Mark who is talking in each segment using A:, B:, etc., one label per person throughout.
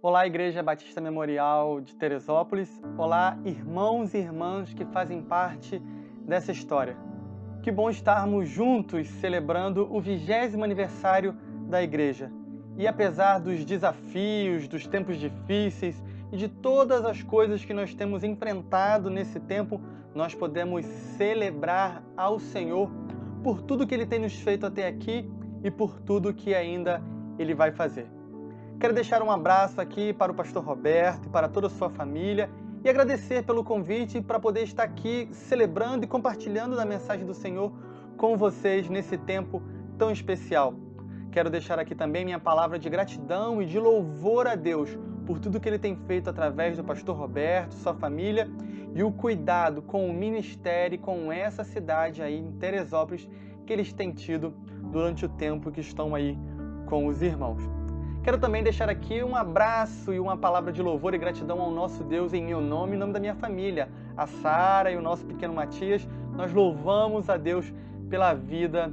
A: Olá, Igreja Batista Memorial de Teresópolis. Olá, irmãos e irmãs que fazem parte dessa história. Que bom estarmos juntos celebrando o 20º aniversário da Igreja. E apesar dos desafios, dos tempos difíceis e de todas as coisas que nós temos enfrentado nesse tempo, nós podemos celebrar ao Senhor por tudo que Ele tem nos feito até aqui e por tudo que ainda Ele vai fazer. Quero deixar um abraço aqui para o pastor Roberto e para toda a sua família e agradecer pelo convite para poder estar aqui celebrando e compartilhando da mensagem do Senhor com vocês nesse tempo tão especial. Quero deixar aqui também minha palavra de gratidão e de louvor a Deus por tudo que Ele tem feito através do pastor Roberto, sua família e o cuidado com o ministério e com essa cidade aí em Teresópolis que eles têm tido durante o tempo que estão aí com os irmãos. Quero também deixar aqui um abraço e uma palavra de louvor e gratidão ao nosso Deus em meu nome e em nome da minha família, a Sara e o nosso pequeno Matias. Nós louvamos a Deus pela vida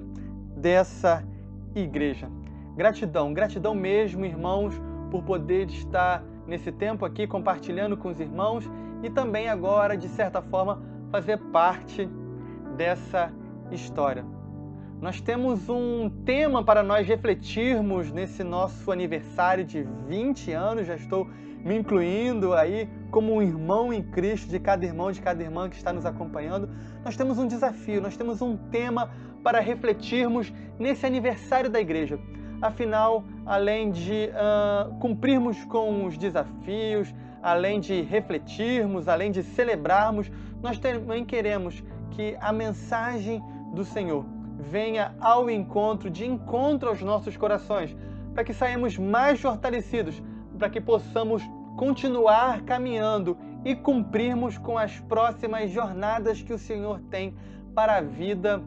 A: dessa igreja. Gratidão, gratidão mesmo, irmãos, por poder estar nesse tempo aqui compartilhando com os irmãos e também agora, de certa forma, fazer parte dessa história. Nós temos um tema para nós refletirmos nesse nosso aniversário de 20 anos. Já estou me incluindo aí como um irmão em Cristo de cada irmão, de cada irmã que está nos acompanhando. Nós temos um desafio, nós temos um tema para refletirmos nesse aniversário da igreja. Afinal, além de cumprirmos com os desafios, além de refletirmos, além de celebrarmos, nós também queremos que a mensagem do Senhor venha ao encontro aos nossos corações, para que saímos mais fortalecidos, para que possamos continuar caminhando e cumprirmos com as próximas jornadas que o Senhor tem para a vida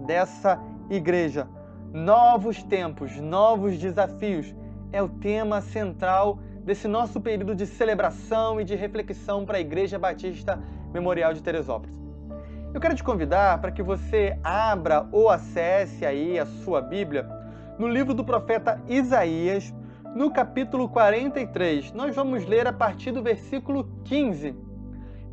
A: dessa igreja. Novos tempos, novos desafios é o tema central desse nosso período de celebração e de reflexão para a Igreja Batista Memorial de Teresópolis. Eu quero te convidar para que você abra ou acesse aí a sua Bíblia no livro do profeta Isaías, no capítulo 43. Nós vamos ler a partir do versículo 15.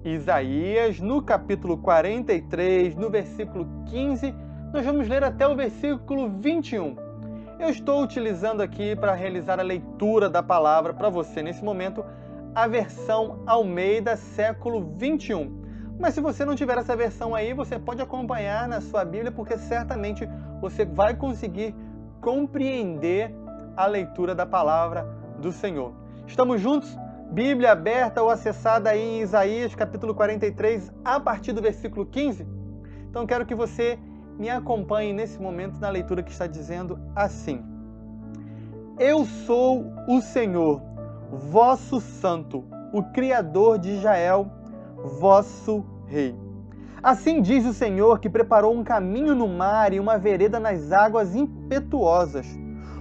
A: Isaías, no capítulo 43, no versículo 15, nós vamos ler até o versículo 21. Eu estou utilizando aqui para realizar a leitura da palavra para você nesse momento a versão Almeida século 21. Mas se você não tiver essa versão aí, você pode acompanhar na sua Bíblia, porque certamente você vai conseguir compreender a leitura da palavra do Senhor. Estamos juntos? Bíblia aberta ou acessada aí em Isaías, capítulo 43, a partir do versículo 15? Então quero que você me acompanhe nesse momento na leitura que está dizendo assim: Eu sou o Senhor, vosso Santo, o Criador de Israel, vosso Rei. Assim diz o Senhor, que preparou um caminho no mar e uma vereda nas águas impetuosas,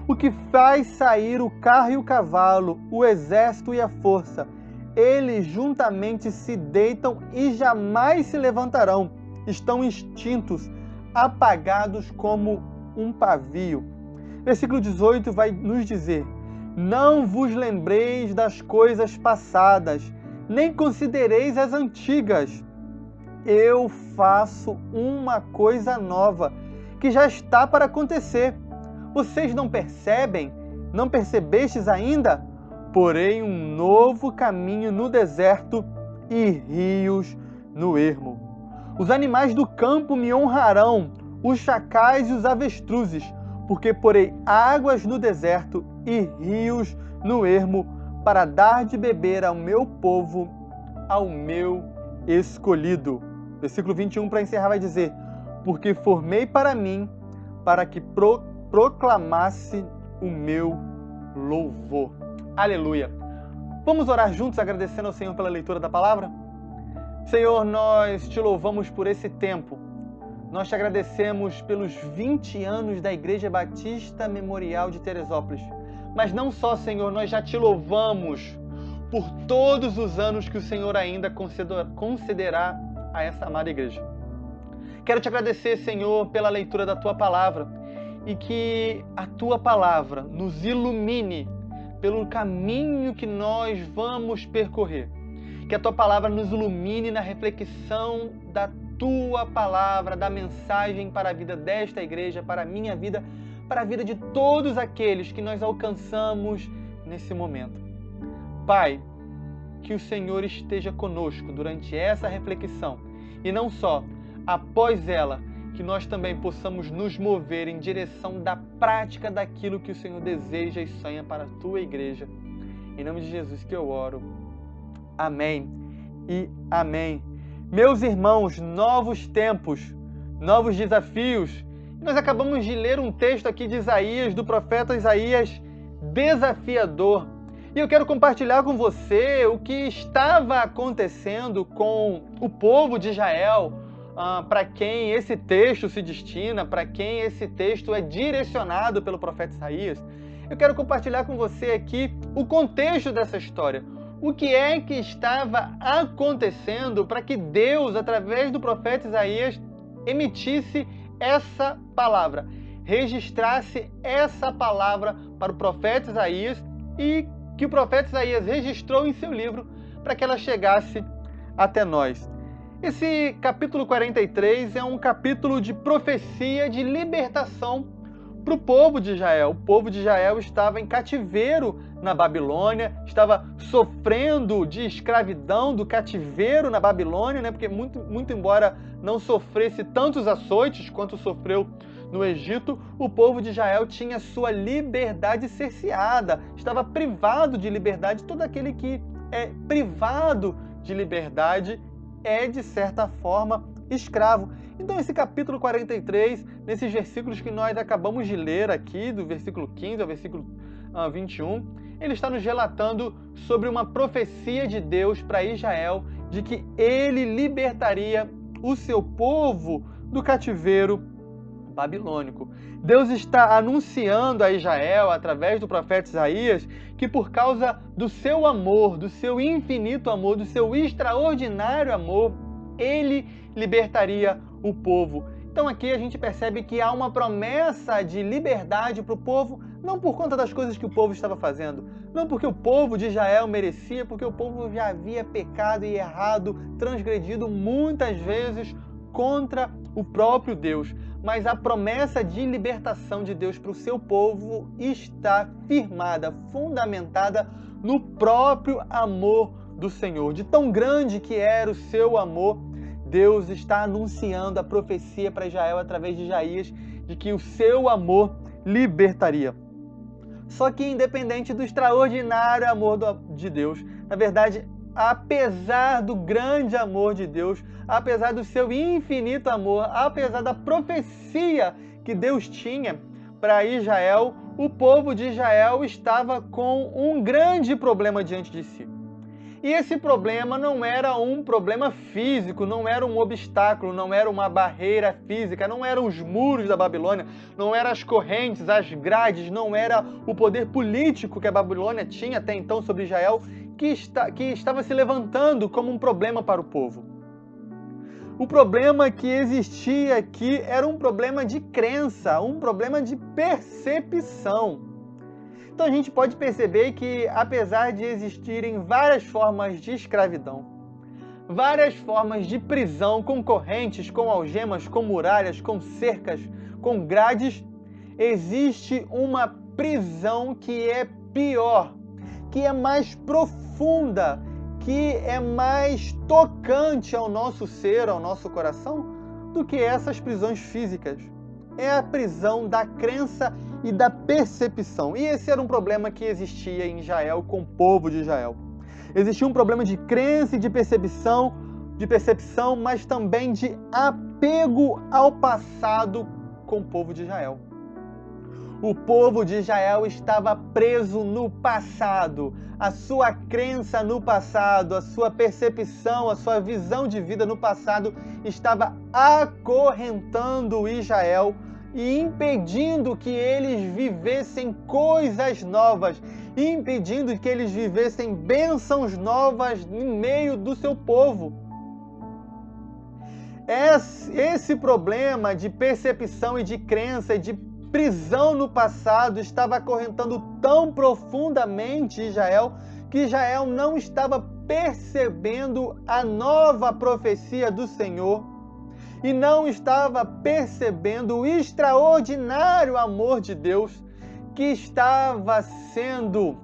A: o que faz sair o carro e o cavalo, o exército e a força. Eles juntamente se deitam e jamais se levantarão, estão extintos, apagados como um pavio. Versículo 18 vai nos dizer: Não vos lembreis das coisas passadas, nem considereis as antigas. Eu faço uma coisa nova, que já está para acontecer. Vocês não percebem? Não percebestes ainda? Porém, um novo caminho no deserto e rios no ermo. Os animais do campo me honrarão, os chacais e os avestruzes, porque porei águas no deserto e rios no ermo, para dar de beber ao meu povo, ao meu escolhido. Versículo 21, para encerrar, vai dizer: Porque formei para mim, para que proclamasse o meu louvor. Aleluia! Vamos orar juntos, agradecendo ao Senhor pela leitura da palavra? Senhor, nós te louvamos por esse tempo. Nós te agradecemos pelos 20 anos da Igreja Batista Memorial de Teresópolis. Mas não só, Senhor, nós já te louvamos por todos os anos que o Senhor ainda concederá a essa amada igreja. Quero te agradecer, Senhor, pela leitura da tua palavra e que a tua palavra nos ilumine pelo caminho que nós vamos percorrer. Que a Tua palavra nos ilumine na reflexão da Tua palavra, da mensagem para a vida desta igreja, para a minha vida, para a vida de todos aqueles que nós alcançamos nesse momento. Pai, que o Senhor esteja conosco durante essa reflexão e não só, após ela, que nós também possamos nos mover em direção da prática daquilo que o Senhor deseja e sonha para a Tua igreja. Em nome de Jesus que eu oro. Amém e amém. Meus irmãos, novos tempos, novos desafios. Nós acabamos de ler um texto aqui de Isaías, do profeta Isaías, desafiador. E eu quero compartilhar com você o que estava acontecendo com o povo de Israel, para quem esse texto se destina, para quem esse texto é direcionado pelo profeta Isaías. Eu quero compartilhar com você aqui o contexto dessa história. O que é que estava acontecendo para que Deus, através do profeta Isaías, emitisse essa palavra, registrasse essa palavra para o profeta Isaías e que o profeta Isaías registrou em seu livro para que ela chegasse até nós. Esse capítulo 43 é um capítulo de profecia de libertação para o povo de Israel. O povo de Israel estava em cativeiro na Babilônia, estava sofrendo de escravidão do cativeiro na Babilônia, né? Porque muito embora não sofresse tantos açoites quanto sofreu no Egito, o povo de Israel tinha sua liberdade cerceada, estava privado de liberdade. Todo aquele que é privado de liberdade é, de certa forma, escravo. Então, esse capítulo 43, nesses versículos que nós acabamos de ler aqui, do versículo 15 ao versículo 21, ele está nos relatando sobre uma profecia de Deus para Israel, de que ele libertaria o seu povo do cativeiro babilônico. Deus está anunciando a Israel, através do profeta Isaías, que por causa do seu amor, do seu infinito amor, do seu extraordinário amor, ele libertaria o povo. Então aqui a gente percebe que há uma promessa de liberdade para o povo, não por conta das coisas que o povo estava fazendo, não porque o povo de Israel merecia, porque o povo já havia pecado e errado, transgredido muitas vezes contra o próprio Deus. Mas a promessa de libertação de Deus para o seu povo está firmada, fundamentada no próprio amor do Senhor. De tão grande que era o seu amor, Deus está anunciando a profecia para Israel através de Isaías de que o seu amor libertaria. Só que independente do extraordinário amor de Deus, na verdade, apesar do grande amor de Deus, apesar do seu infinito amor, apesar da profecia que Deus tinha para Israel, o povo de Israel estava com um grande problema diante de si. E esse problema não era um problema físico, não era um obstáculo, não era uma barreira física, não eram os muros da Babilônia, não eram as correntes, as grades, não era o poder político que a Babilônia tinha até então sobre Israel, que estava se levantando como um problema para o povo. O problema que existia aqui era um problema de crença, um problema de percepção. Então a gente pode perceber que, apesar de existirem várias formas de escravidão, várias formas de prisão com correntes, com algemas, com muralhas, com cercas, com grades, existe uma prisão que é pior, que é mais profunda, que é mais tocante ao nosso ser, ao nosso coração, do que essas prisões físicas. É a prisão da crença e da percepção. E esse era um problema que existia em Israel com o povo de Israel. Existia um problema de crença e de percepção, mas também de apego ao passado com o povo de Israel. O povo de Israel estava preso no passado, a sua crença no passado, a sua percepção, a sua visão de vida no passado estava acorrentando Israel e impedindo que eles vivessem coisas novas, impedindo que eles vivessem bênçãos novas em meio do seu povo. Esse problema de percepção e de crença e de prisão no passado estava acorrentando tão profundamente Israel que Israel não estava percebendo a nova profecia do Senhor e não estava percebendo o extraordinário amor de Deus que estava sendo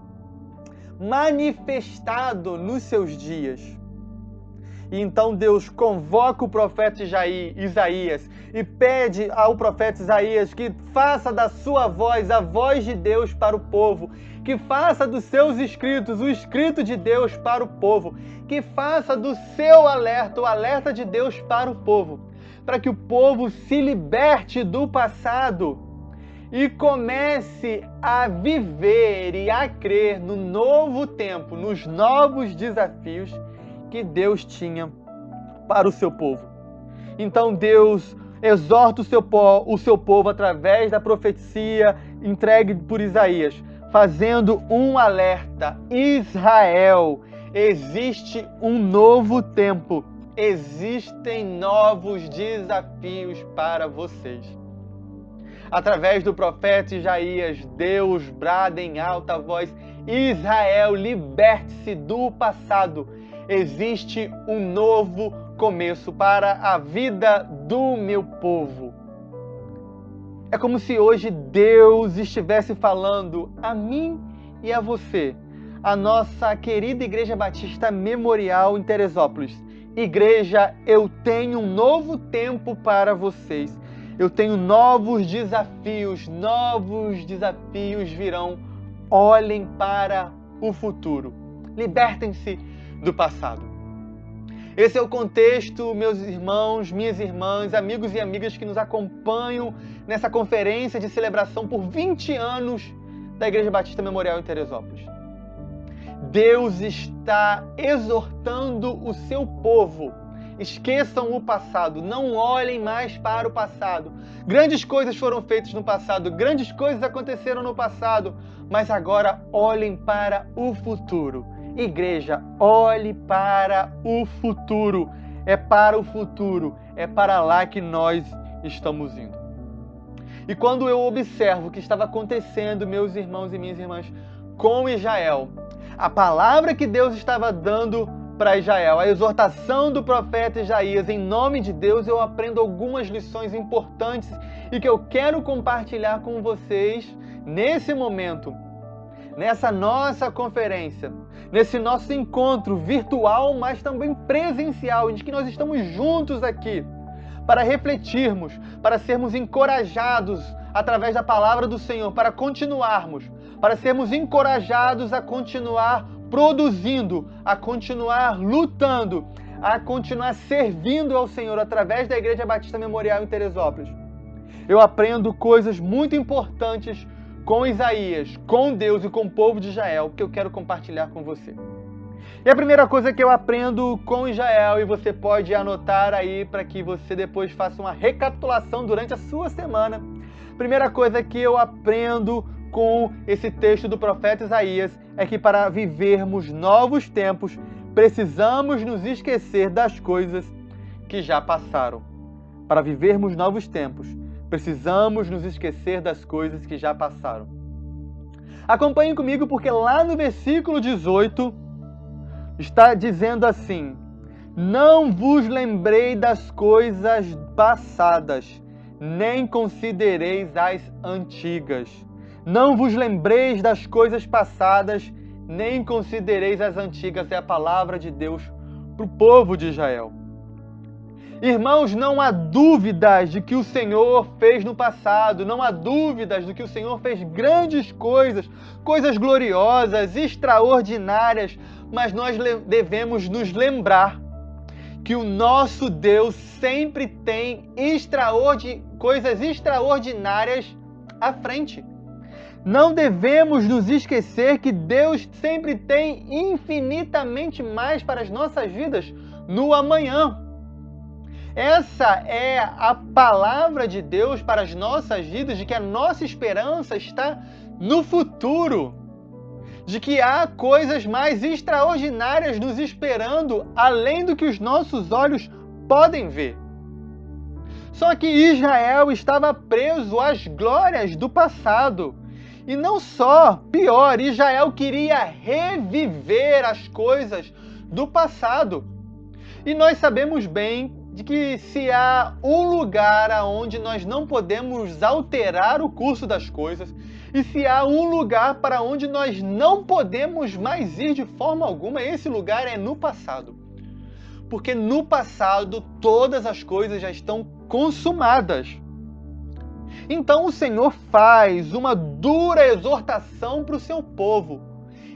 A: manifestado nos seus dias. E então Deus convoca o profeta Isaías e pede ao profeta Isaías que faça da sua voz a voz de Deus para o povo, que faça dos seus escritos o escrito de Deus para o povo, que faça do seu alerta o alerta de Deus para o povo, para que o povo se liberte do passado e comece a viver e a crer no novo tempo, nos novos desafios que Deus tinha para o seu povo. Então Deus exorta o seu povo através da profecia entregue por Isaías, fazendo um alerta: Israel, existe um novo tempo, existem novos desafios para vocês. Através do profeta Isaías, Deus brada em alta voz: Israel, liberte-se do passado. Existe um novo começo para a vida do meu povo. É como se hoje Deus estivesse falando a mim e a você, a nossa querida Igreja Batista Memorial em Teresópolis. Igreja, eu tenho um novo tempo para vocês. Eu tenho novos desafios virão. Olhem para o futuro. Libertem-se do passado. Esse é o contexto, meus irmãos, minhas irmãs, amigos e amigas que nos acompanham nessa conferência de celebração por 20 anos da Igreja Batista Memorial em Teresópolis. Deus está exortando o seu povo. Esqueçam o passado, não olhem mais para o passado. Grandes coisas foram feitas no passado, grandes coisas aconteceram no passado, mas agora olhem para o futuro. Igreja, olhe para o futuro. É para o futuro, é para lá que nós estamos indo. E quando eu observo o que estava acontecendo, meus irmãos e minhas irmãs, com Israel, a palavra que Deus estava dando para Israel, a exortação do profeta Isaías, em nome de Deus, eu aprendo algumas lições importantes e que eu quero compartilhar com vocês nesse momento, nessa nossa conferência, nesse nosso encontro virtual, mas também presencial, em que nós estamos juntos aqui para refletirmos, para sermos encorajados através da palavra do Senhor, para continuarmos, para sermos encorajados a continuar produzindo, a continuar lutando, a continuar servindo ao Senhor através da Igreja Batista Memorial em Teresópolis. Eu aprendo coisas muito importantes com Isaías, com Deus e com o povo de Israel, que eu quero compartilhar com você. E a primeira coisa que eu aprendo com Israel, e você pode anotar aí para que você depois faça uma recapitulação durante a sua semana. Primeira coisa que eu aprendo com esse texto do profeta Isaías é que para vivermos novos tempos, precisamos nos esquecer das coisas que já passaram. Para vivermos novos tempos, precisamos nos esquecer das coisas que já passaram. Acompanhem comigo, porque lá no versículo 18 está dizendo assim: não vos lembrei das coisas passadas, nem considereis as antigas. Não vos lembreis das coisas passadas, nem considereis as antigas. É a palavra de Deus para o povo de Israel. Irmãos, não há dúvidas de que o Senhor fez no passado, não há dúvidas de que o Senhor fez grandes coisas, coisas gloriosas, extraordinárias, mas nós devemos nos lembrar que o nosso Deus sempre tem coisas extraordinárias à frente. Não devemos nos esquecer que Deus sempre tem infinitamente mais para as nossas vidas no amanhã. Essa é a palavra de Deus para as nossas vidas, de que a nossa esperança está no futuro, de que há coisas mais extraordinárias nos esperando, além do que os nossos olhos podem ver. Só que Israel estava preso às glórias do passado. E não só, pior, Israel queria reviver as coisas do passado. E nós sabemos bem de que se há um lugar onde nós não podemos alterar o curso das coisas, e se há um lugar para onde nós não podemos mais ir de forma alguma, esse lugar é no passado. Porque no passado todas as coisas já estão consumadas. Então o Senhor faz uma dura exortação para o seu povo.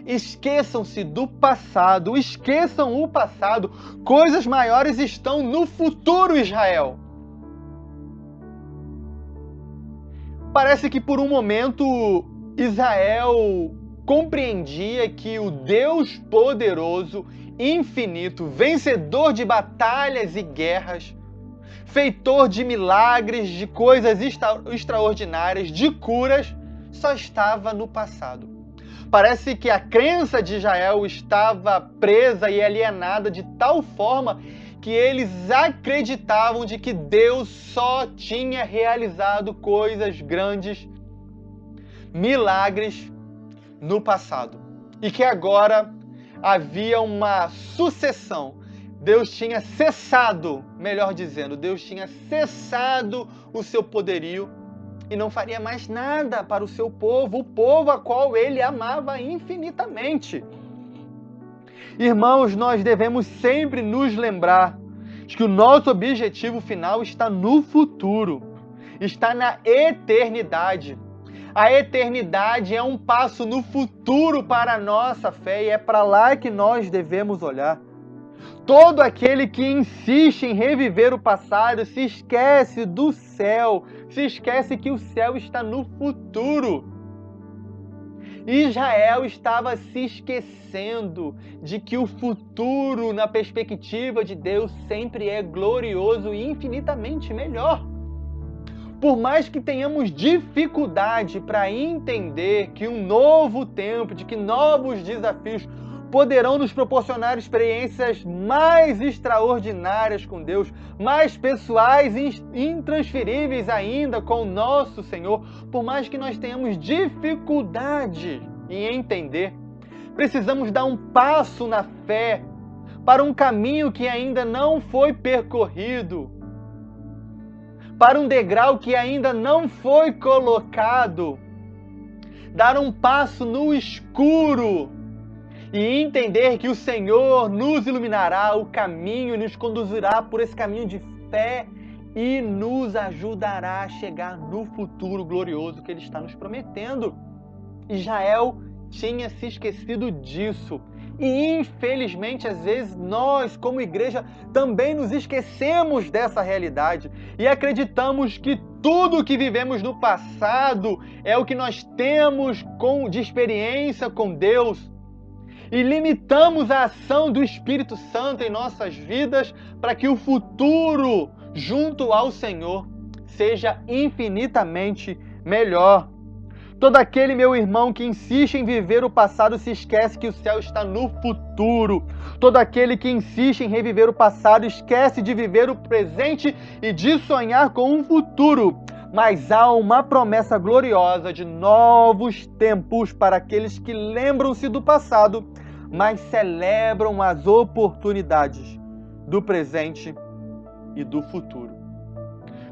A: Esqueçam-se do passado, esqueçam o passado. Coisas maiores estão no futuro, Israel. Parece que por um momento Israel compreendia que o Deus poderoso, infinito, vencedor de batalhas e guerras, feitor de milagres, de coisas extraordinárias, de curas, só estava no passado. Parece que a crença de Israel estava presa e alienada de tal forma que eles acreditavam de que Deus só tinha realizado coisas grandes, milagres no passado. E que agora havia uma sucessão. Deus tinha cessado, melhor dizendo, Deus tinha cessado o seu poderio e não faria mais nada para o seu povo, o povo a qual ele amava infinitamente. Irmãos, nós devemos sempre nos lembrar de que o nosso objetivo final está no futuro, está na eternidade. A eternidade é um passo no futuro para a nossa fé e é para lá que nós devemos olhar. Todo aquele que insiste em reviver o passado se esquece do céu, se esquece que o céu está no futuro. Israel estava se esquecendo de que o futuro, na perspectiva de Deus, sempre é glorioso e infinitamente melhor. Por mais que tenhamos dificuldade para entender que um novo tempo, de que novos desafios poderão nos proporcionar experiências mais extraordinárias com Deus, mais pessoais e intransferíveis ainda com o nosso Senhor, por mais que nós tenhamos dificuldade em entender, precisamos dar um passo na fé para um caminho que ainda não foi percorrido, para um degrau que ainda não foi colocado, dar um passo no escuro e entender que o Senhor nos iluminará o caminho e nos conduzirá por esse caminho de fé e nos ajudará a chegar no futuro glorioso que Ele está nos prometendo. Israel tinha se esquecido disso. E infelizmente, às vezes, nós, como igreja, também nos esquecemos dessa realidade e acreditamos que tudo o que vivemos no passado é o que nós temos de experiência com Deus. E limitamos a ação do Espírito Santo em nossas vidas para que o futuro junto ao Senhor seja infinitamente melhor. Todo aquele, meu irmão, que insiste em viver o passado se esquece que o céu está no futuro. Todo aquele que insiste em reviver o passado esquece de viver o presente e de sonhar com um futuro. Mas há uma promessa gloriosa de novos tempos para aqueles que lembram-se do passado, mas celebram as oportunidades do presente e do futuro.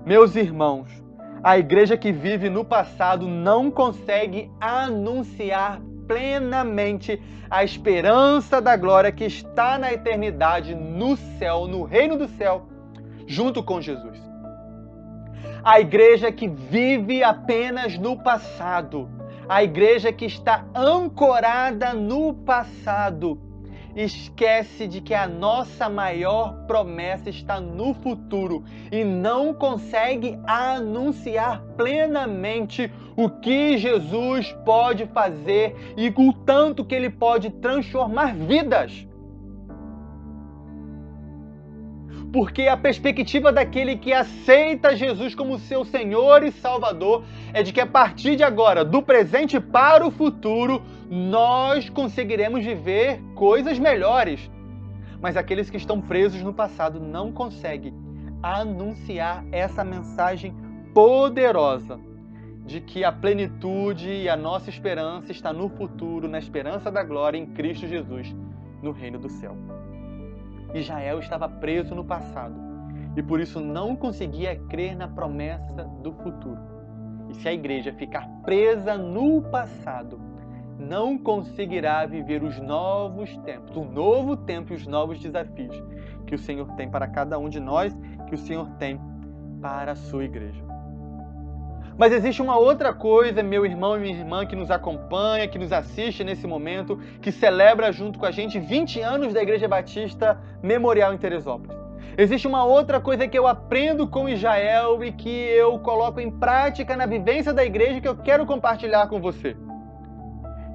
A: Meus irmãos, a igreja que vive no passado não consegue anunciar plenamente a esperança da glória que está na eternidade, no céu, no reino do céu, junto com Jesus. A igreja que vive apenas no passado, a igreja que está ancorada no passado, esquece de que a nossa maior promessa está no futuro e não consegue anunciar plenamente o que Jesus pode fazer e o tanto que Ele pode transformar vidas. Porque a perspectiva daquele que aceita Jesus como seu Senhor e Salvador é de que a partir de agora, do presente para o futuro, nós conseguiremos viver coisas melhores. Mas aqueles que estão presos no passado não conseguem anunciar essa mensagem poderosa de que a plenitude e a nossa esperança está no futuro, na esperança da glória em Cristo Jesus, no reino do céu. Israel estava preso no passado e por isso não conseguia crer na promessa do futuro. E se a igreja ficar presa no passado, não conseguirá viver os novos tempos, o novo tempo e os novos desafios que o Senhor tem para cada um de nós, que o Senhor tem para a sua igreja. Mas existe uma outra coisa, meu irmão e minha irmã, que nos acompanha, que nos assiste nesse momento, que celebra junto com a gente 20 anos da Igreja Batista Memorial em Teresópolis. Existe uma outra coisa que eu aprendo com Israel e que eu coloco em prática na vivência da igreja que eu quero compartilhar com você.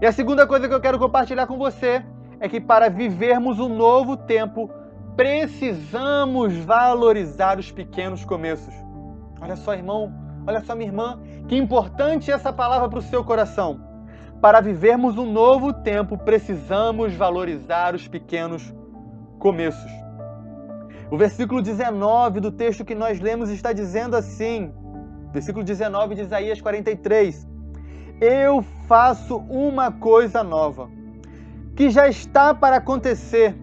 A: E a segunda coisa que eu quero compartilhar com você é que para vivermos um novo tempo, precisamos valorizar os pequenos começos. Olha só, irmão, olha só, minha irmã, que importante essa palavra para o seu coração. Para vivermos um novo tempo, precisamos valorizar os pequenos começos. O versículo 19 do texto que nós lemos está dizendo assim, versículo 19 de Isaías 43, eu faço uma coisa nova, que já está para acontecer.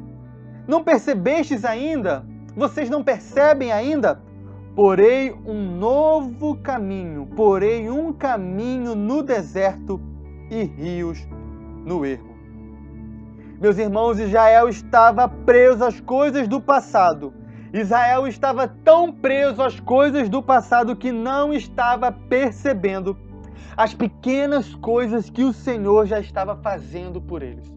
A: Não percebestes ainda? Vocês não percebem ainda? Porei um novo caminho, porei um caminho no deserto e rios no ermo. Meus irmãos, Israel estava preso às coisas do passado. Israel estava tão preso às coisas do passado que não estava percebendo as pequenas coisas que o Senhor já estava fazendo por eles.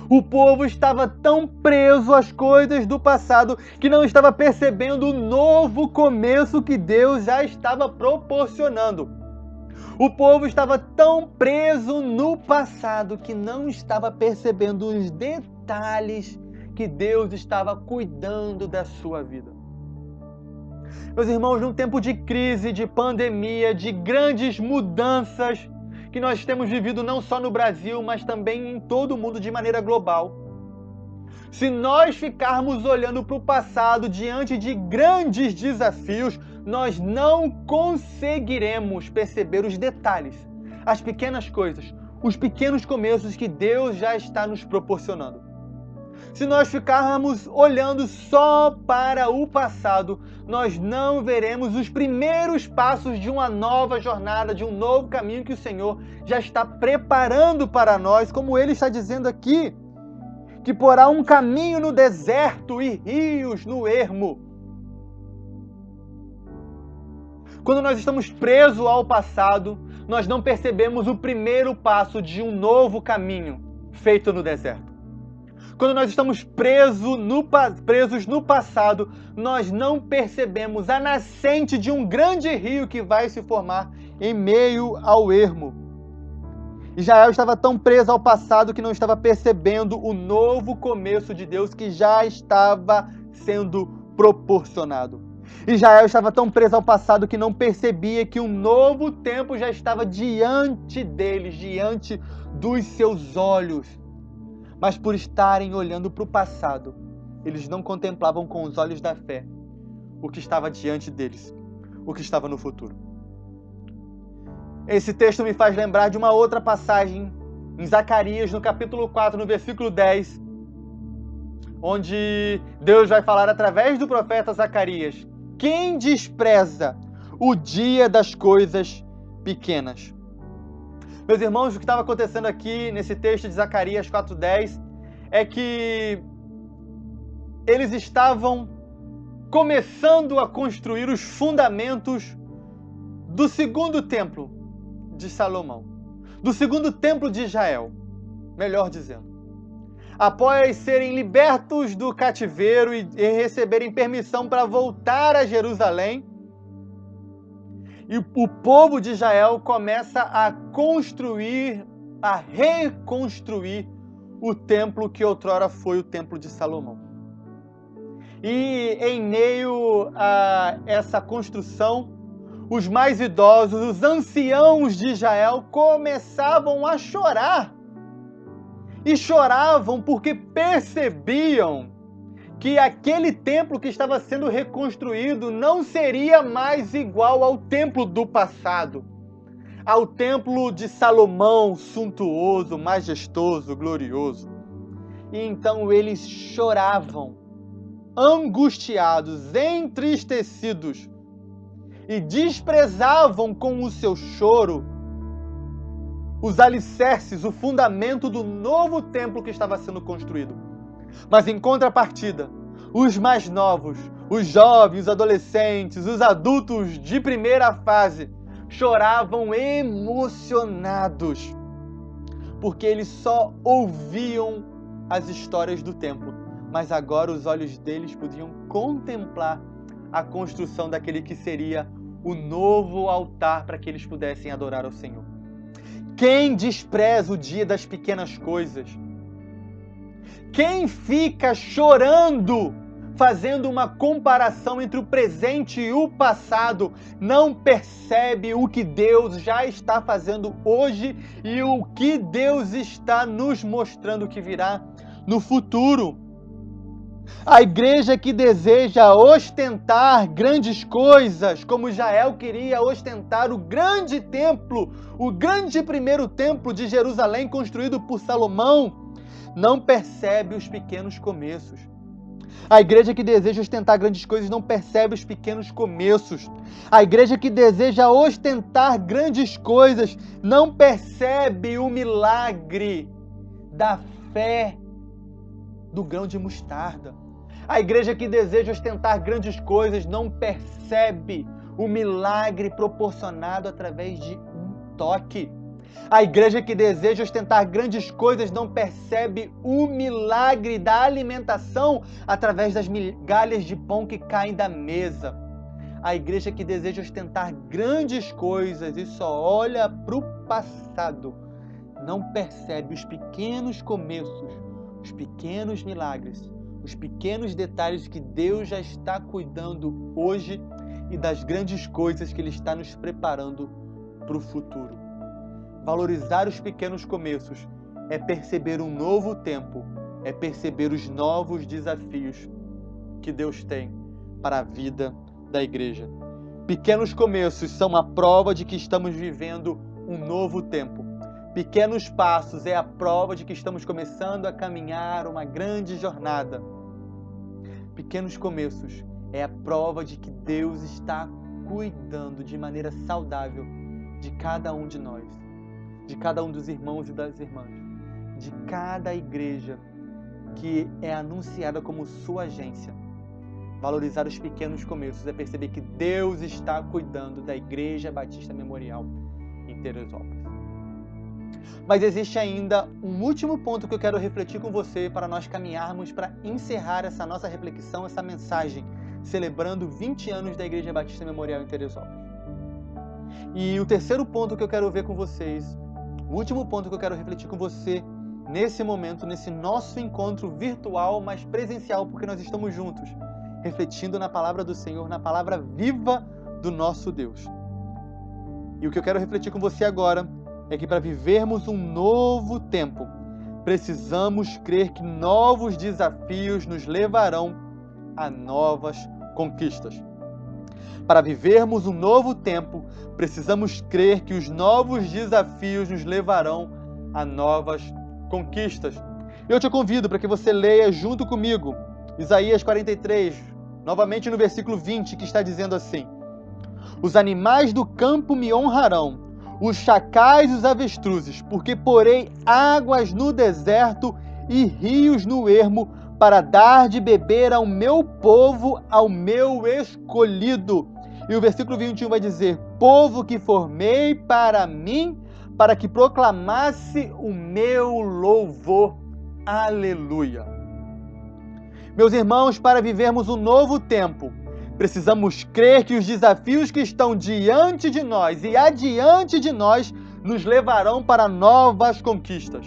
A: O povo estava tão preso às coisas do passado que não estava percebendo o novo começo que Deus já estava proporcionando. O povo estava tão preso no passado que não estava percebendo os detalhes que Deus estava cuidando da sua vida. Meus irmãos, num tempo de crise, de pandemia, de grandes mudanças que nós temos vivido não só no Brasil, mas também em todo o mundo de maneira global. Se nós ficarmos olhando para o passado diante de grandes desafios, nós não conseguiremos perceber os detalhes, as pequenas coisas, os pequenos começos que Deus já está nos proporcionando. Se nós ficarmos olhando só para o passado, nós não veremos os primeiros passos de uma nova jornada, de um novo caminho que o Senhor já está preparando para nós, como Ele está dizendo aqui, que porá um caminho no deserto e rios no ermo. Quando nós estamos presos ao passado, nós não percebemos o primeiro passo de um novo caminho feito no deserto. Quando nós estamos presos no passado, nós não percebemos a nascente de um grande rio que vai se formar em meio ao ermo. Israel estava tão preso ao passado que não estava percebendo o novo começo de Deus que já estava sendo proporcionado. Israel estava tão preso ao passado que não percebia que um novo tempo já estava diante deles, diante dos seus olhos. Mas por estarem olhando para o passado, eles não contemplavam com os olhos da fé o que estava diante deles, o que estava no futuro. Esse texto me faz lembrar de uma outra passagem em Zacarias, no capítulo 4, no versículo 10, onde Deus vai falar através do profeta Zacarias: quem despreza o dia das coisas pequenas? Meus irmãos, o que estava acontecendo aqui nesse texto de Zacarias 4:10 é que eles estavam começando a construir os fundamentos do segundo templo de Salomão, do segundo templo de Israel, melhor dizendo. Após serem libertos do cativeiro e receberem permissão para voltar a Jerusalém, e o povo de Israel começa a construir, a reconstruir o templo que outrora foi o templo de Salomão. E em meio a essa construção, os mais idosos, os anciãos de Israel começavam a chorar. E choravam porque percebiam que aquele templo que estava sendo reconstruído não seria mais igual ao templo do passado, ao templo de Salomão, suntuoso, majestoso, glorioso. E então eles choravam, angustiados, entristecidos, e desprezavam com o seu choro os alicerces, o fundamento do novo templo que estava sendo construído. Mas em contrapartida, os mais novos, os jovens, os adolescentes, os adultos de primeira fase, choravam emocionados, porque eles só ouviam as histórias do templo, mas agora os olhos deles podiam contemplar a construção daquele que seria o novo altar para que eles pudessem adorar ao Senhor. Quem despreza o dia das pequenas coisas? Quem fica chorando, fazendo uma comparação entre o presente e o passado, não percebe o que Deus já está fazendo hoje e o que Deus está nos mostrando que virá no futuro. A igreja que deseja ostentar grandes coisas, como Israel queria ostentar o grande templo, o grande primeiro templo de Jerusalém construído por Salomão, não percebe os pequenos começos. A igreja que deseja ostentar grandes coisas não percebe os pequenos começos. A igreja que deseja ostentar grandes coisas não percebe o milagre da fé do grão de mostarda. A igreja que deseja ostentar grandes coisas não percebe o milagre proporcionado através de um toque. A igreja que deseja ostentar grandes coisas não percebe o milagre da alimentação através das migalhas de pão que caem da mesa. A igreja que deseja ostentar grandes coisas e só olha para o passado não percebe os pequenos começos, os pequenos milagres, os pequenos detalhes que Deus já está cuidando hoje e das grandes coisas que Ele está nos preparando para o futuro. Valorizar os pequenos começos é perceber um novo tempo, é perceber os novos desafios que Deus tem para a vida da igreja. Pequenos começos são a prova de que estamos vivendo um novo tempo. Pequenos passos é a prova de que estamos começando a caminhar uma grande jornada. Pequenos começos é a prova de que Deus está cuidando de maneira saudável de cada um de nós, de cada um dos irmãos e das irmãs, de cada igreja que é anunciada como sua agência. Valorizar os pequenos começos é perceber que Deus está cuidando da Igreja Batista Memorial em Teresópolis. Mas existe ainda um último ponto que eu quero refletir com você para nós caminharmos para encerrar essa nossa reflexão, essa mensagem, celebrando 20 anos da Igreja Batista Memorial em Teresópolis. E o terceiro ponto que eu quero ver com vocês, o último ponto que eu quero refletir com você nesse momento, nesse nosso encontro virtual, mas presencial, porque nós estamos juntos, refletindo na palavra do Senhor, na palavra viva do nosso Deus. E o que eu quero refletir com você agora é que para vivermos um novo tempo, precisamos crer que novos desafios nos levarão a novas conquistas. Para vivermos um novo tempo, precisamos crer que os novos desafios nos levarão a novas conquistas. Eu te convido para que você leia junto comigo Isaías 43, novamente no versículo 20, que está dizendo assim: os animais do campo me honrarão, os chacais e os avestruzes, porque porei águas no deserto e rios no ermo, para dar de beber ao meu povo, ao meu escolhido. E o versículo 21 vai dizer: povo que formei para mim, para que proclamasse o meu louvor. Aleluia! Meus irmãos, para vivermos um novo tempo, precisamos crer que os desafios que estão diante de nós e adiante de nós nos levarão para novas conquistas.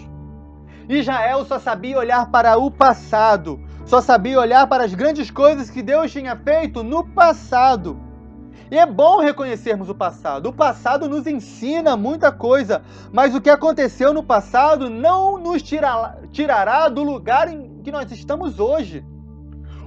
A: Israel só sabia olhar para o passado, só sabia olhar para as grandes coisas que Deus tinha feito no passado. E é bom reconhecermos o passado. O passado nos ensina muita coisa, mas o que aconteceu no passado não nos tirará do lugar em que nós estamos hoje.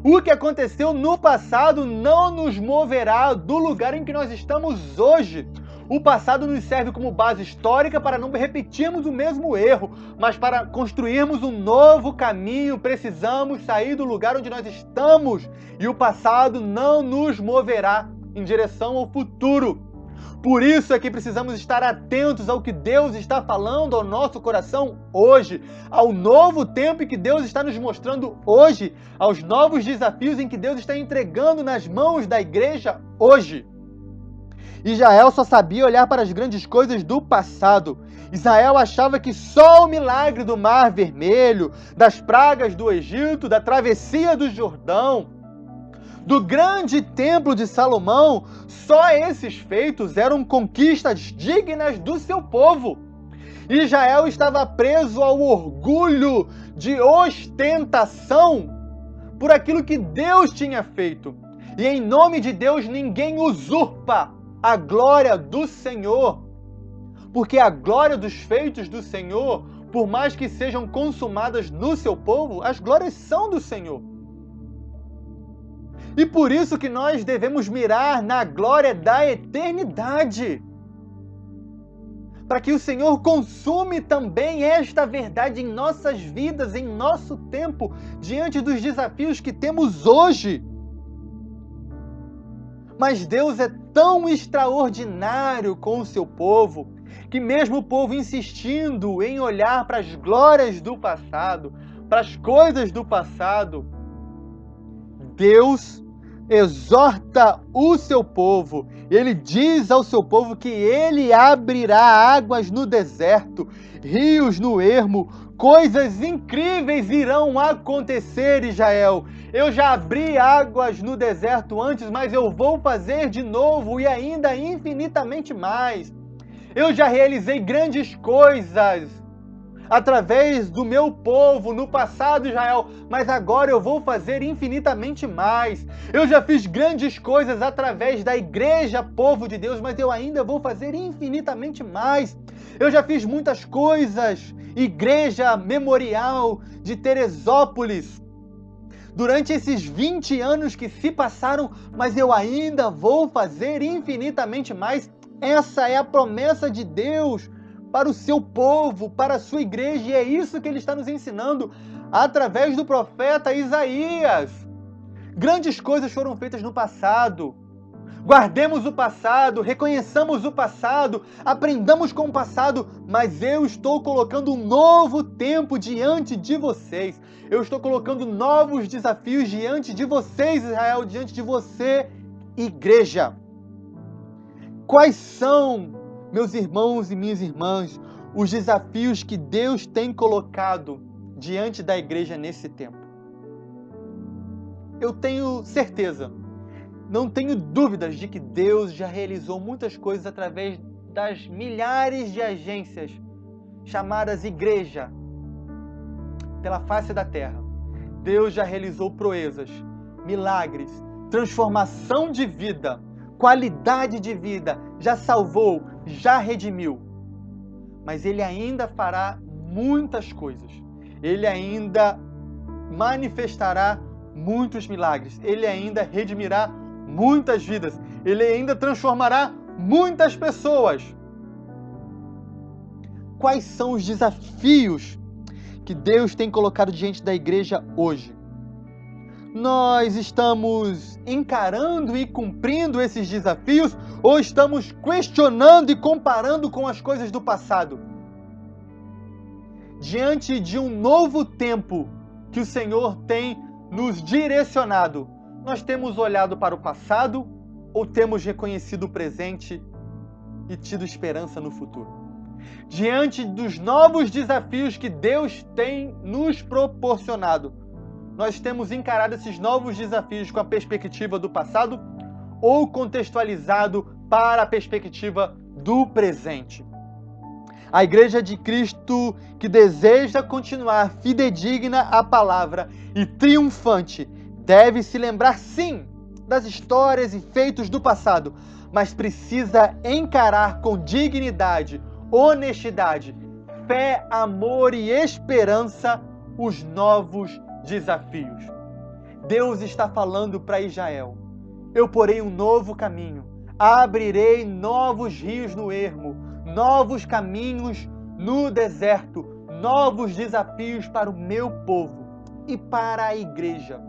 A: O que aconteceu no passado não nos moverá do lugar em que nós estamos hoje. O passado nos serve como base histórica para não repetirmos o mesmo erro, mas para construirmos um novo caminho, precisamos sair do lugar onde nós estamos. E o passado não nos moverá em direção ao futuro. Por isso é que precisamos estar atentos ao que Deus está falando ao nosso coração hoje, ao novo tempo em que Deus está nos mostrando hoje, aos novos desafios em que Deus está entregando nas mãos da igreja hoje. Israel só sabia olhar para as grandes coisas do passado. Israel achava que só o milagre do Mar Vermelho, das pragas do Egito, da travessia do Jordão, do grande templo de Salomão, só esses feitos eram conquistas dignas do seu povo. Israel estava preso ao orgulho de ostentação por aquilo que Deus tinha feito. E em nome de Deus ninguém usurpa a glória do Senhor, porque a glória dos feitos do Senhor, por mais que sejam consumadas no seu povo, as glórias são do Senhor. E por isso que nós devemos mirar na glória da eternidade, para que o Senhor consume também esta verdade em nossas vidas, em nosso tempo, diante dos desafios que temos hoje. Mas Deus é tão extraordinário com o seu povo, que mesmo o povo insistindo em olhar para as glórias do passado, para as coisas do passado, Deus exorta o seu povo. Ele diz ao seu povo que ele abrirá águas no deserto, rios no ermo. Coisas incríveis irão acontecer, Israel. Eu já abri águas no deserto antes, mas eu vou fazer de novo e ainda infinitamente mais. Eu já realizei grandes coisas através do meu povo no passado, Israel, mas agora eu vou fazer infinitamente mais. Eu já fiz grandes coisas através da igreja, povo de Deus, mas eu ainda vou fazer infinitamente mais. Eu já fiz muitas coisas, igreja memorial de Teresópolis, durante esses 20 anos que se passaram, mas eu ainda vou fazer infinitamente mais. Essa é a promessa de Deus para o seu povo, para a sua igreja, e é isso que ele está nos ensinando através do profeta Isaías. Grandes coisas foram feitas no passado. Guardemos o passado, reconheçamos o passado, aprendamos com o passado, mas eu estou colocando um novo tempo diante de vocês. Eu estou colocando novos desafios diante de vocês, Israel, diante de você, igreja. Quais são, meus irmãos e minhas irmãs, os desafios que Deus tem colocado diante da igreja nesse tempo? Eu tenho certeza, não tenho dúvidas de que Deus já realizou muitas coisas através das milhares de agências chamadas igreja pela face da terra. Deus já realizou proezas, milagres, transformação de vida, qualidade de vida, já salvou, já redimiu. Mas Ele ainda fará muitas coisas. Ele ainda manifestará muitos milagres. Ele ainda redimirá muitas vidas. Ele ainda transformará muitas pessoas. Quais são os desafios que Deus tem colocado diante da igreja hoje? Nós estamos encarando e cumprindo esses desafios ou estamos questionando e comparando com as coisas do passado? Diante de um novo tempo que o Senhor tem nos direcionado, nós temos olhado para o passado ou temos reconhecido o presente e tido esperança no futuro? Diante dos novos desafios que Deus tem nos proporcionado, nós temos encarado esses novos desafios com a perspectiva do passado ou contextualizado para a perspectiva do presente? A Igreja de Cristo que deseja continuar fidedigna à palavra e triunfante deve se lembrar, sim, das histórias e feitos do passado, mas precisa encarar com dignidade, honestidade, fé, amor e esperança os novos desafios. Deus está falando para Israel: eu porei um novo caminho, abrirei novos rios no ermo, novos caminhos no deserto, novos desafios para o meu povo e para a igreja.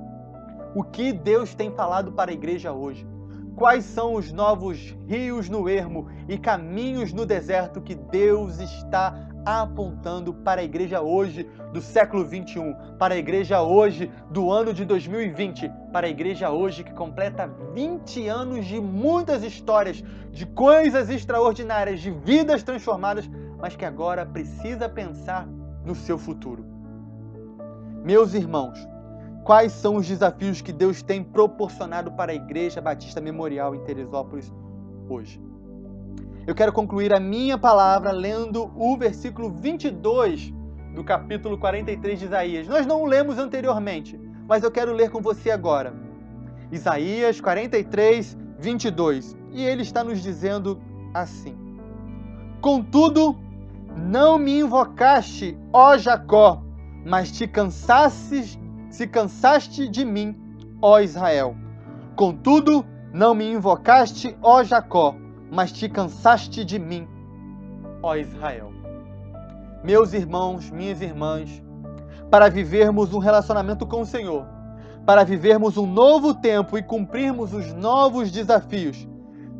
A: O que Deus tem falado para a igreja hoje? Quais são os novos rios no ermo e caminhos no deserto que Deus está apontando para a igreja hoje do século 21, para a igreja hoje do ano de 2020, para a igreja hoje que completa 20 anos de muitas histórias, de coisas extraordinárias, de vidas transformadas, mas que agora precisa pensar no seu futuro. Meus irmãos, quais são os desafios que Deus tem proporcionado para a Igreja Batista Memorial em Teresópolis hoje? Eu quero concluir a minha palavra lendo o versículo 22 do capítulo 43 de Isaías. Nós não o lemos anteriormente, mas eu quero ler com você agora. Isaías 43, 22. E ele está nos dizendo assim: contudo, não me invocaste, ó Jacó, mas se cansaste de mim, ó Israel. Contudo, não me invocaste, ó Jacó, mas te cansaste de mim, ó Israel. Meus irmãos, minhas irmãs, para vivermos um relacionamento com o Senhor, para vivermos um novo tempo e cumprirmos os novos desafios,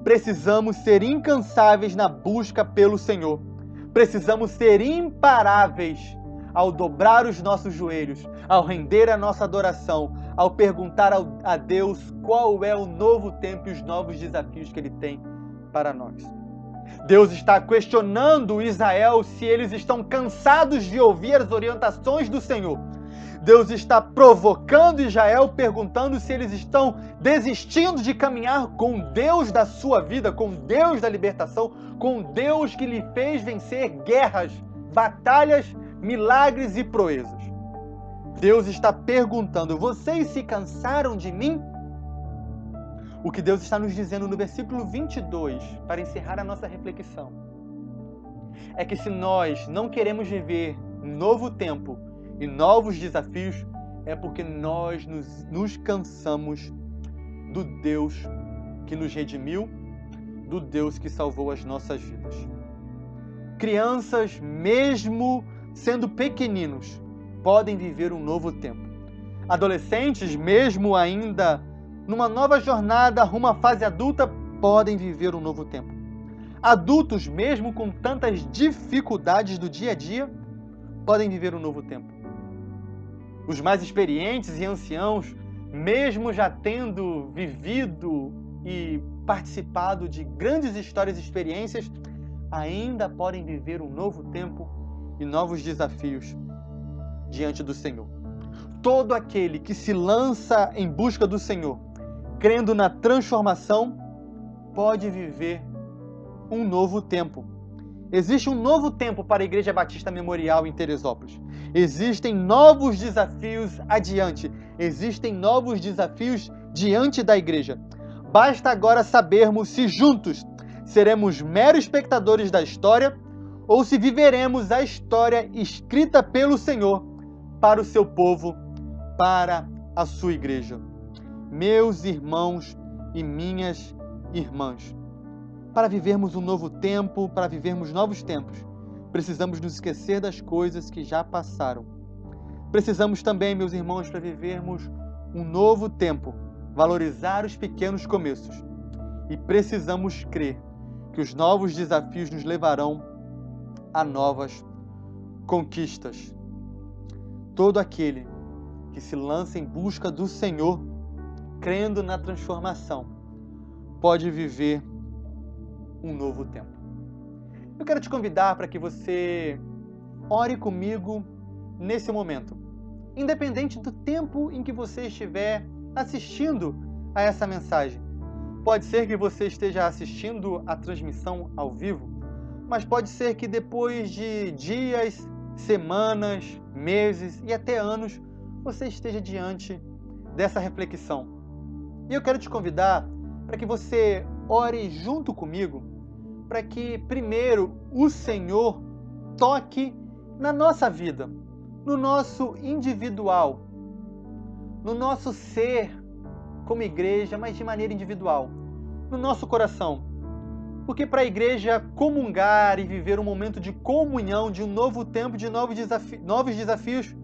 A: precisamos ser incansáveis na busca pelo Senhor. Precisamos ser imparáveis ao dobrar os nossos joelhos, ao render a nossa adoração, ao perguntar a Deus qual é o novo tempo e os novos desafios que Ele tem para nós. Deus está questionando Israel se eles estão cansados de ouvir as orientações do Senhor. Deus está provocando Israel, perguntando se eles estão desistindo de caminhar com o Deus da sua vida, com o Deus da libertação, com o Deus que lhe fez vencer guerras, batalhas, milagres e proezas. Deus está perguntando: vocês se cansaram de mim? O que Deus está nos dizendo no versículo 22, para encerrar a nossa reflexão, é que se nós não queremos viver um novo tempo e novos desafios, é porque nós nos cansamos do Deus que nos redimiu, do Deus que salvou as nossas vidas. Crianças, mesmo sendo pequeninos, podem viver um novo tempo. Adolescentes, mesmo ainda numa nova jornada rumo à fase adulta, podem viver um novo tempo. Adultos, mesmo com tantas dificuldades do dia a dia, podem viver um novo tempo. Os mais experientes e anciãos, mesmo já tendo vivido e participado de grandes histórias e experiências, ainda podem viver um novo tempo e novos desafios diante do Senhor. Todo aquele que se lança em busca do Senhor, crendo na transformação, pode viver um novo tempo. Existe um novo tempo para a Igreja Batista Memorial em Teresópolis. Existem novos desafios adiante. Existem novos desafios diante da igreja. Basta agora sabermos se juntos seremos meros espectadores da história ou se viveremos a história escrita pelo Senhor para o seu povo, para a sua igreja. Meus irmãos e minhas irmãs, para vivermos um novo tempo, para vivermos novos tempos, precisamos nos esquecer das coisas que já passaram. Precisamos também, meus irmãos, para vivermos um novo tempo, valorizar os pequenos começos. E precisamos crer que os novos desafios nos levarão a novas conquistas. Todo aquele que se lança em busca do Senhor, crendo na transformação, pode viver um novo tempo. Eu quero te convidar para que você ore comigo nesse momento, independente do tempo em que você estiver assistindo a essa mensagem. Pode ser que você esteja assistindo a transmissão ao vivo, mas pode ser que depois de dias, semanas, meses e até anos, você esteja diante dessa reflexão. E eu quero te convidar para que você ore junto comigo, para que primeiro o Senhor toque na nossa vida, no nosso individual, no nosso ser como igreja, mas de maneira individual, no nosso coração. Porque para a igreja comungar e viver um momento de comunhão, de um novo tempo, de novos desafios,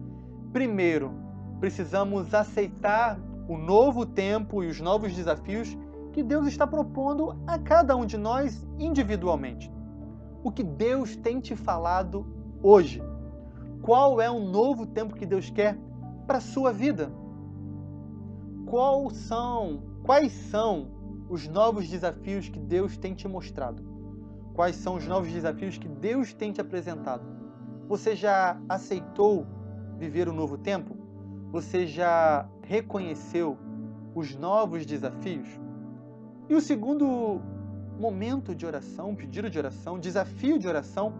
A: primeiro, precisamos aceitar o novo tempo e os novos desafios que Deus está propondo a cada um de nós individualmente. O que Deus tem te falado hoje? Qual é o novo tempo que Deus quer para a sua vida? Quais são os novos desafios que Deus tem te mostrado? Quais são os novos desafios que Deus tem te apresentado? Você já aceitou viver o novo tempo? Você já reconheceu os novos desafios? E o segundo momento de oração, pedido de oração, desafio de oração,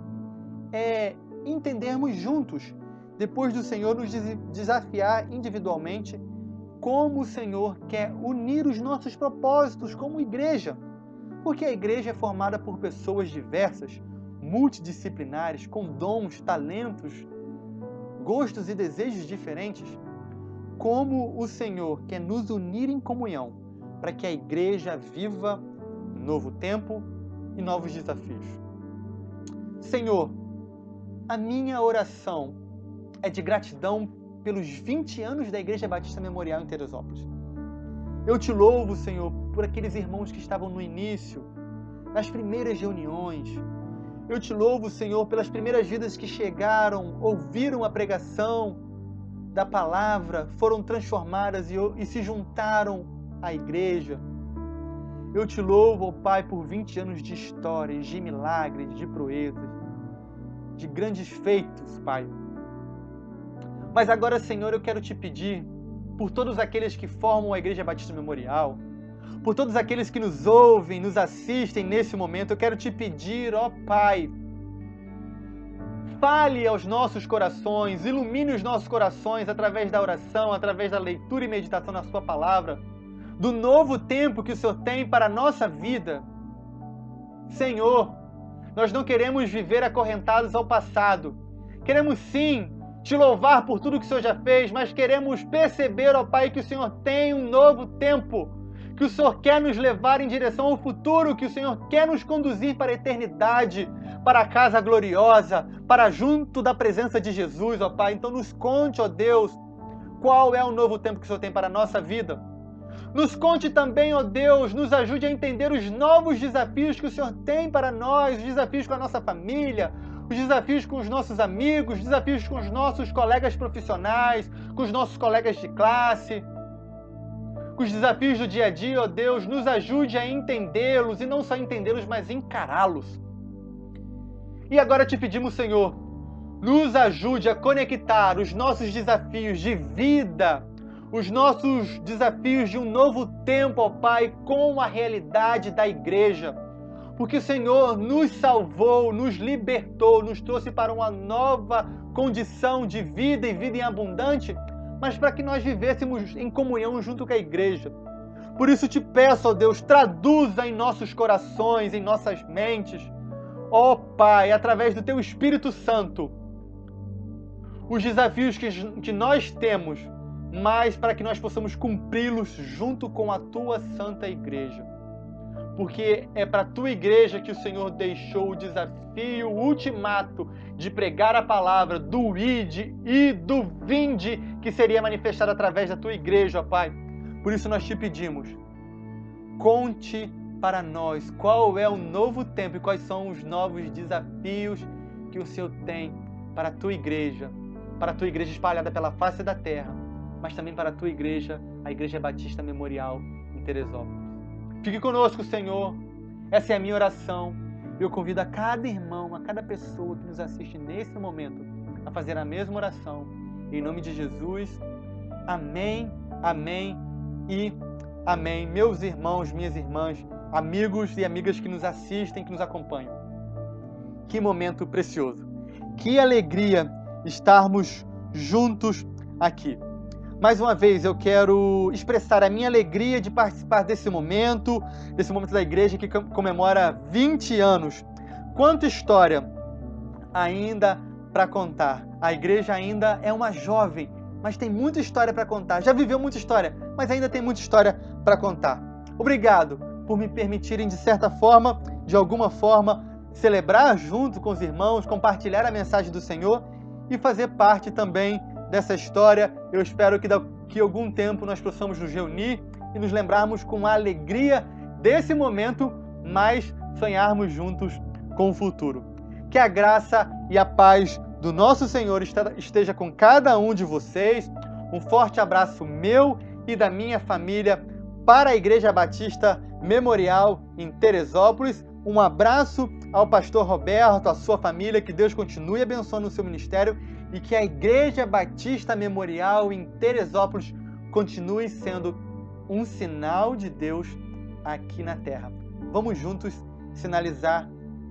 A: é entendermos juntos, depois do Senhor nos desafiar individualmente, como o Senhor quer unir os nossos propósitos como igreja. Porque a igreja é formada por pessoas diversas, multidisciplinares, com dons, talentos, gostos e desejos diferentes. Como o Senhor quer nos unir em comunhão para que a igreja viva um novo tempo e novos desafios. Senhor, a minha oração é de gratidão pelos 20 anos da Igreja Batista Memorial em Teresópolis. Eu te louvo, Senhor, por aqueles irmãos que estavam no início, nas primeiras reuniões. Eu te louvo, Senhor, pelas primeiras vidas que chegaram, ouviram a pregação da palavra, foram transformadas e se juntaram à igreja. Eu te louvo, ó Pai, por 20 anos de histórias, de milagres, de proezas, de grandes feitos, Pai. Mas agora, Senhor, eu quero te pedir por todos aqueles que formam a Igreja Batista Memorial, por todos aqueles que nos ouvem, nos assistem nesse momento, eu quero te pedir, ó Pai, fale aos nossos corações, ilumine os nossos corações através da oração, através da leitura e meditação na sua palavra, do novo tempo que o Senhor tem para a nossa vida. Senhor, nós não queremos viver acorrentados ao passado. Queremos sim te louvar por tudo que o Senhor já fez, mas queremos perceber, ó Pai, que o Senhor tem um novo tempo, que o Senhor quer nos levar em direção ao futuro, que o Senhor quer nos conduzir para a eternidade, para a casa gloriosa, para junto da presença de Jesus, ó Pai. Então nos conte, ó Deus, qual é o novo tempo que o Senhor tem para a nossa vida. Nos conte também, ó Deus, nos ajude a entender os novos desafios que o Senhor tem para nós, os desafios com a nossa família, os desafios com os nossos amigos, os desafios com os nossos colegas profissionais, com os nossos colegas de classe, com os desafios do dia a dia, ó Deus, nos ajude a entendê-los, e não só entendê-los, mas encará-los. E agora te pedimos, Senhor, nos ajude a conectar os nossos desafios de vida, os nossos desafios de um novo tempo, ó Pai, com a realidade da igreja. Porque o Senhor nos salvou, nos libertou, nos trouxe para uma nova condição de vida e vida em abundante, mas para que nós vivêssemos em comunhão junto com a igreja. Por isso te peço, ó Deus, traduza em nossos corações, em nossas mentes, ó Pai, através do Teu Espírito Santo, os desafios que nós temos, mas para que nós possamos cumpri-los junto com a Tua Santa Igreja. Porque é para a Tua Igreja que o Senhor deixou o desafio ultimato de pregar a palavra do ide e do vinde, que seria manifestado através da Tua Igreja, ó Pai. Por isso nós te pedimos, conte para nós qual é o novo tempo e quais são os novos desafios que o Senhor tem para a Tua Igreja espalhada pela face da terra, mas também para a Tua Igreja, a Igreja Batista Memorial em Teresópolis. Fique conosco, Senhor. Essa é a minha oração. Eu convido a cada irmão, a cada pessoa que nos assiste nesse momento a fazer a mesma oração. Em nome de Jesus. Amém, amém e amém. Meus irmãos, minhas irmãs, amigos e amigas que nos assistem, que nos acompanham. Que momento precioso. Que alegria estarmos juntos aqui. Mais uma vez, eu quero expressar a minha alegria de participar desse momento da igreja que comemora 20 anos. Quanta história ainda para contar. A igreja ainda é uma jovem mas tem muita história para contar. Já viveu muita história, mas ainda tem muita história para contar. Obrigado por me permitirem, de certa forma, de alguma forma, celebrar junto com os irmãos, compartilhar a mensagem do Senhor e fazer parte também dessa história. Eu espero que daqui a algum tempo nós possamos nos reunir e nos lembrarmos com a alegria desse momento, mas sonharmos juntos com o futuro. Que a graça e a paz do nosso Senhor esteja com cada um de vocês. Um forte abraço meu e da minha família para a Igreja Batista Memorial em Teresópolis. Um abraço ao pastor Roberto, à sua família, que Deus continue abençoando o seu ministério e que a Igreja Batista Memorial em Teresópolis continue sendo um sinal de Deus aqui na terra. Vamos juntos sinalizar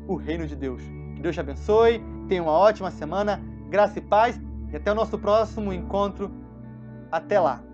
A: o reino de Deus. Que Deus te abençoe, tenha uma ótima semana, graça e paz e até o nosso próximo encontro. Até lá!